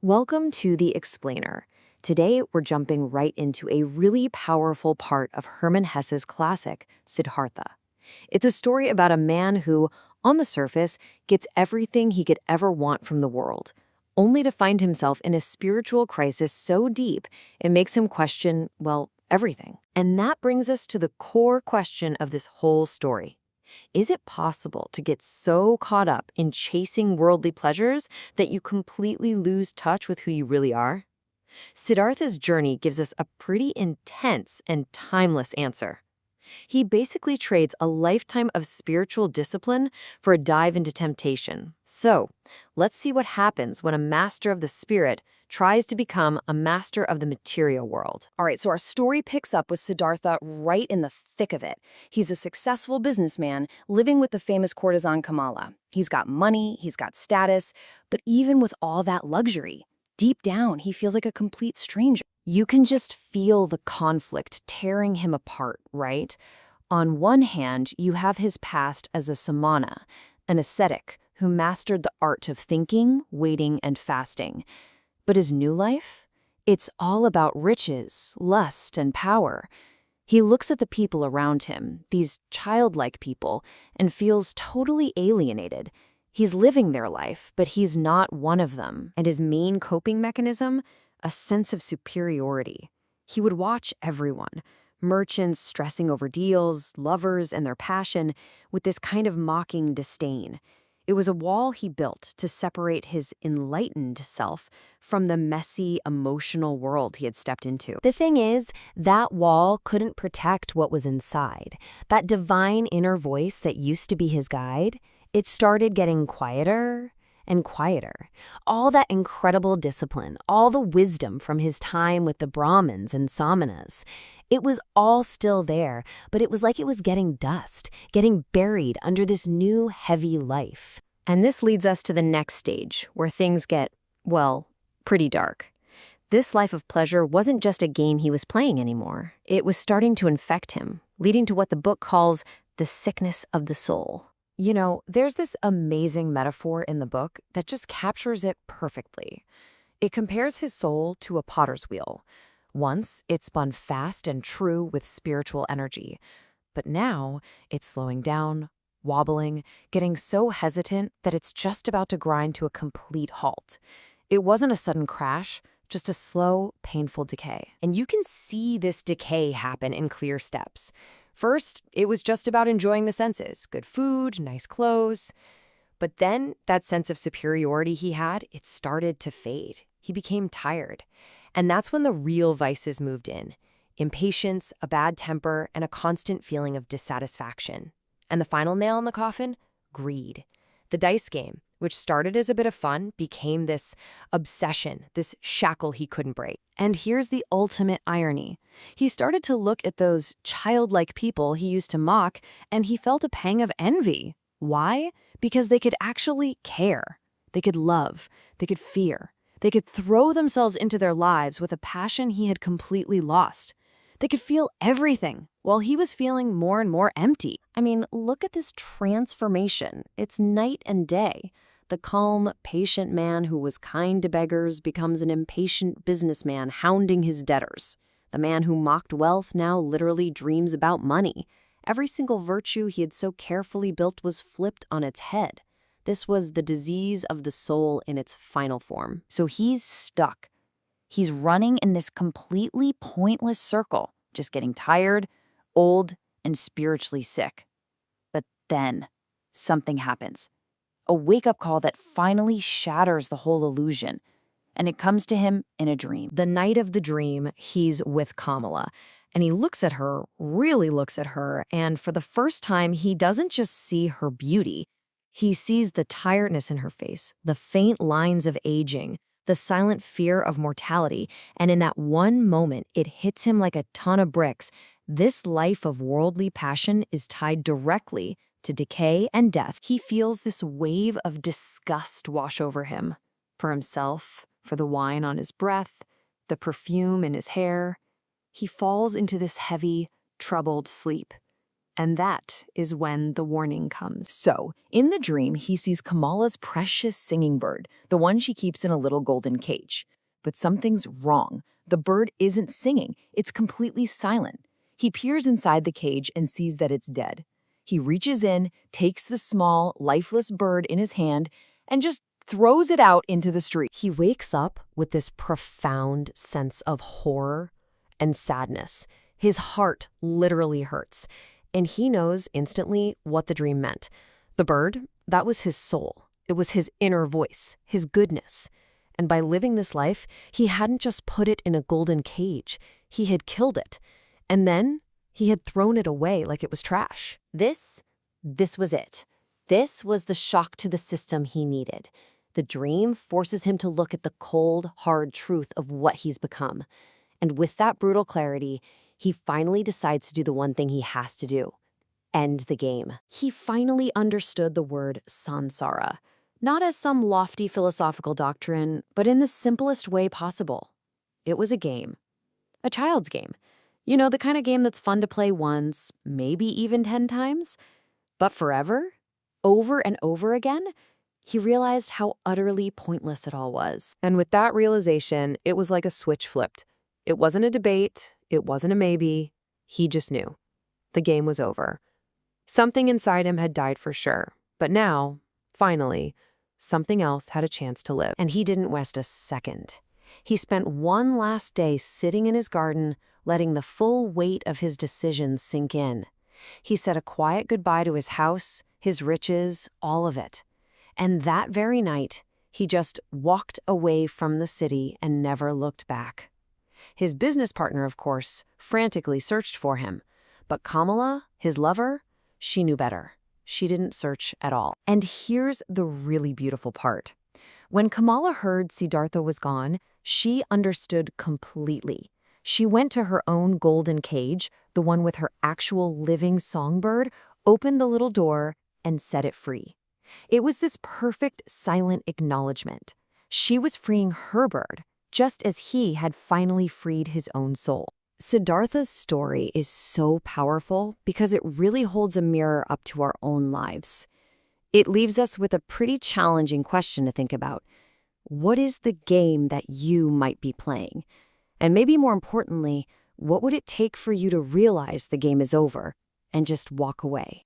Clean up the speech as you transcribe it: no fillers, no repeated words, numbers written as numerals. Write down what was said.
Welcome to The Explainer. Today, we're jumping right into a really powerful part of Hermann Hesse's classic, Siddhartha. It's a story about a man who, on the surface, gets everything he could ever want from the world, only to find himself in a spiritual crisis so deep it makes him question, well, everything. And that brings us to the core question of this whole story. Is it possible to get so caught up in chasing worldly pleasures that you completely lose touch with who you really are? Siddhartha's journey gives us a pretty intense and timeless answer. He basically trades a lifetime of spiritual discipline for a dive into temptation. So, let's see what happens when a master of the spirit tries to become a master of the material world. All right, so our story picks up with Siddhartha right in the thick of it. He's a successful businessman living with the famous courtesan Kamala. He's got money, he's got status, but even with all that luxury, deep down, he feels like a complete stranger. You can just feel the conflict tearing him apart, right? On one hand, you have his past as a samana, an ascetic who mastered the art of thinking, waiting, and fasting. But his new life? It's all about riches, lust, and power. He looks at the people around him, these childlike people, and feels totally alienated. He's living their life, but he's not one of them. And his main coping mechanism? A sense of superiority. He would watch everyone, merchants stressing over deals, lovers and their passion, with this kind of mocking disdain. It was a wall he built to separate his enlightened self from the messy, emotional world he had stepped into. The thing is, that wall couldn't protect what was inside. That divine inner voice that used to be his guide, it started getting quieter and quieter. All that incredible discipline, all the wisdom from his time with the Brahmins and Samanas, it was all still there, but it was like it was getting dust, getting buried under this new heavy life. And this leads us to the next stage, where things get, well, pretty dark. This life of pleasure wasn't just a game he was playing anymore. It was starting to infect him, leading to what the book calls the sickness of the soul. You know, there's this amazing metaphor in the book that just captures it perfectly. It compares his soul to a potter's wheel. Once, it spun fast and true with spiritual energy. But now, it's slowing down, wobbling, getting so hesitant that it's just about to grind to a complete halt. It wasn't a sudden crash, just a slow, painful decay. And you can see this decay happen in clear steps. First, it was just about enjoying the senses, good food, nice clothes. But then, that sense of superiority he had, it started to fade. He became tired. And that's when the real vices moved in. Impatience, a bad temper, and a constant feeling of dissatisfaction. And the final nail in the coffin? Greed. The dice game, which started as a bit of fun, became this obsession, this shackle he couldn't break. And here's the ultimate irony. He started to look at those childlike people he used to mock, and he felt a pang of envy. Why? Because they could actually care. They could love. They could fear. They could throw themselves into their lives with a passion he had completely lost. They could feel everything, while he was feeling more and more empty. I mean, look at this transformation. It's night and day. The calm, patient man who was kind to beggars becomes an impatient businessman hounding his debtors. The man who mocked wealth now literally dreams about money. Every single virtue he had so carefully built was flipped on its head. This was the disease of the soul in its final form. So he's stuck. He's running in this completely pointless circle, just getting tired, old, and spiritually sick. But then, something happens. A wake-up call that finally shatters the whole illusion. And it comes to him in a dream. The night of the dream, he's with Kamala. And he looks at her, really looks at her, and for the first time, he doesn't just see her beauty. He sees the tiredness in her face, the faint lines of aging, the silent fear of mortality, and in that one moment, it hits him like a ton of bricks. This life of worldly passion is tied directly to decay and death. He feels this wave of disgust wash over him, for himself, for the wine on his breath, the perfume in his hair. He falls into this heavy, troubled sleep. And that is when the warning comes. So, in the dream, he sees Kamala's precious singing bird, the one she keeps in a little golden cage. But something's wrong. The bird isn't singing. It's completely silent. He peers inside the cage and sees that it's dead. He reaches in, takes the small, lifeless bird in his hand, and just throws it out into the street. He wakes up with this profound sense of horror and sadness. His heart literally hurts, and he knows instantly what the dream meant. The bird, that was his soul. It was his inner voice, his goodness. And by living this life, he hadn't just put it in a golden cage. He had killed it. And then he had thrown it away like it was trash. This was it. This was the shock to the system he needed. The dream forces him to look at the cold, hard truth of what he's become. And with that brutal clarity, he finally decides to do the one thing he has to do: end the game. He finally understood the word Sansara, not as some lofty philosophical doctrine, but in the simplest way possible. It was a game. A child's game. You know, the kind of game that's fun to play once, maybe even 10 times. But forever, over and over again, he realized how utterly pointless it all was. And with that realization, it was like a switch flipped. It wasn't a debate. It wasn't a maybe. He just knew. The game was over. Something inside him had died for sure. But now, finally, something else had a chance to live. And he didn't waste a second. He spent one last day sitting in his garden, letting the full weight of his decisions sink in. He said a quiet goodbye to his house, his riches, all of it. And that very night, he just walked away from the city and never looked back. His business partner, of course, frantically searched for him. But Kamala, his lover, she knew better. She didn't search at all. And here's the really beautiful part. When Kamala heard Siddhartha was gone, she understood completely. She went to her own golden cage, the one with her actual living songbird, opened the little door, and set it free. It was this perfect silent acknowledgement. She was freeing her bird, just as he had finally freed his own soul. Siddhartha's story is so powerful because it really holds a mirror up to our own lives. It leaves us with a pretty challenging question to think about. What is the game that you might be playing? And maybe more importantly, what would it take for you to realize the game is over and just walk away?